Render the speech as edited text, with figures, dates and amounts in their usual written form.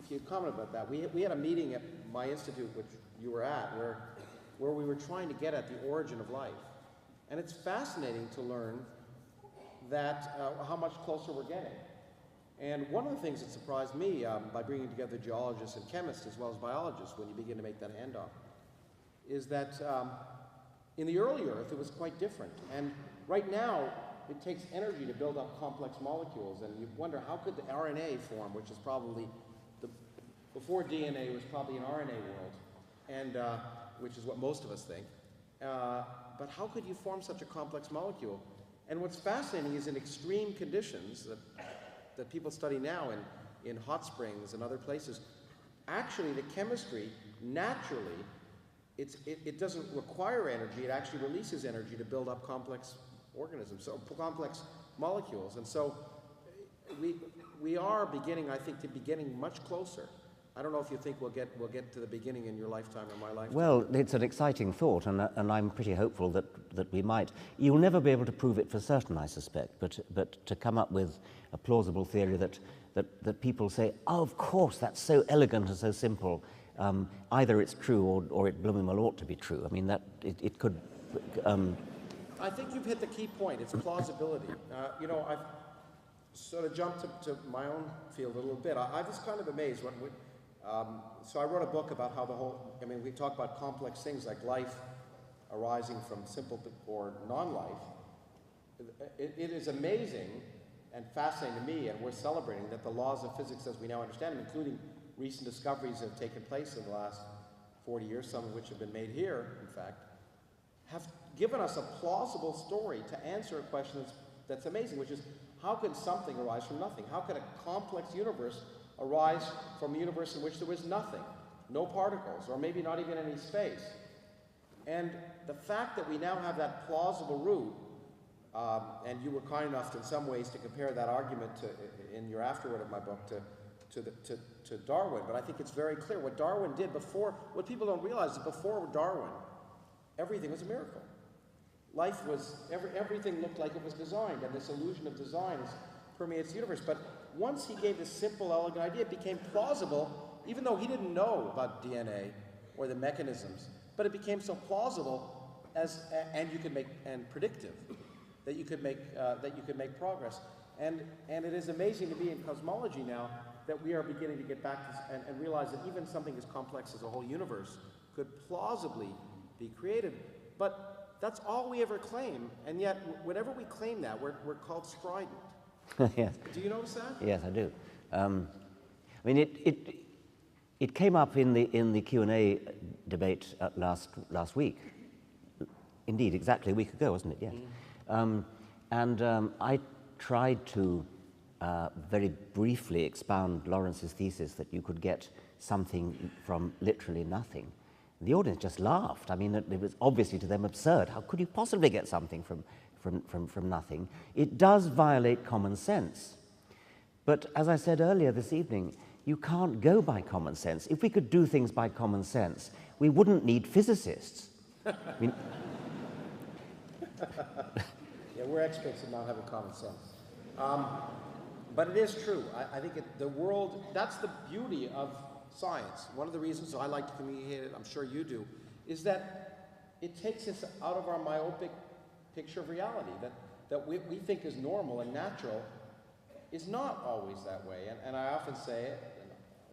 you comment about that. We had a meeting at my institute, which you were at, where we were trying to get at the origin of life. And it's fascinating to learn that how much closer we're getting. And one of the things that surprised me by bringing together geologists and chemists as well as biologists when you begin to make that handoff is that in the early Earth it was quite different. And right now it takes energy to build up complex molecules, and you wonder how could the RNA form, which is probably before DNA was probably an RNA world, and which is what most of us think. But how could you form such a complex molecule? And what's fascinating is in extreme conditions that people study now in hot springs and other places, actually the chemistry naturally, it doesn't require energy, it actually releases energy to build up complex organisms, so complex molecules. And so we are beginning, I think, to be getting much closer. I don't know if you think we'll get to the beginning in your lifetime or my lifetime. Well, it's an exciting thought, and I'm pretty hopeful that we might. You'll never be able to prove it for certain, I suspect, but to come up with a plausible theory that people say, oh, of course, that's so elegant and so simple. Either it's true or it blooming well ought to be true. I mean, that it could. I think you've hit the key point. It's plausibility. You know, I've sort of jumped to my own field a little bit. I was kind of amazed when so I wrote a book about how the whole, I mean, we talk about complex things like life arising from simple or non-life. It is amazing and fascinating to me, and we're celebrating that the laws of physics as we now understand them, including recent discoveries that have taken place in the last 40 years, some of which have been made here, in fact, have given us a plausible story to answer a question that's amazing, which is how can something arise from nothing? How can a complex universe arise from a universe in which there was nothing, no particles, or maybe not even any space? And the fact that we now have that plausible route, and you were kind enough in some ways to compare that argument in your afterword of my book to Darwin, but I think it's very clear what Darwin did before. What people don't realize is before Darwin, everything was a miracle. Life was, everything looked like it was designed, and this illusion of design permeates the universe. But once he gave this simple, elegant idea, it became plausible, even though he didn't know about DNA or the mechanisms, but it became so plausible and you could make, and predictive, that you could make progress. And it is amazing to be in cosmology now that we are beginning to get back to, and realize that even something as complex as a whole universe could plausibly be created. But that's all we ever claim, and yet whenever we claim that, we're called strident. Yes. Do you notice that? Yes, I do. I mean, it came up in the Q&A debate last week. Indeed, exactly a week ago, wasn't it? Yes. I tried to very briefly expound Lawrence's thesis that you could get something from literally nothing. The audience just laughed. I mean, it was obviously to them absurd. How could you possibly get something from nothing? It does violate common sense. But as I said earlier this evening, you can't go by common sense. If we could do things by common sense, we wouldn't need physicists. I mean, yeah, we're experts in not having common sense. But it is true. I think the world, that's the beauty of science. One of the reasons I like to communicate it, I'm sure you do, is that it takes us out of our myopic picture of reality, that we think is normal and natural is not always that way. And I often say,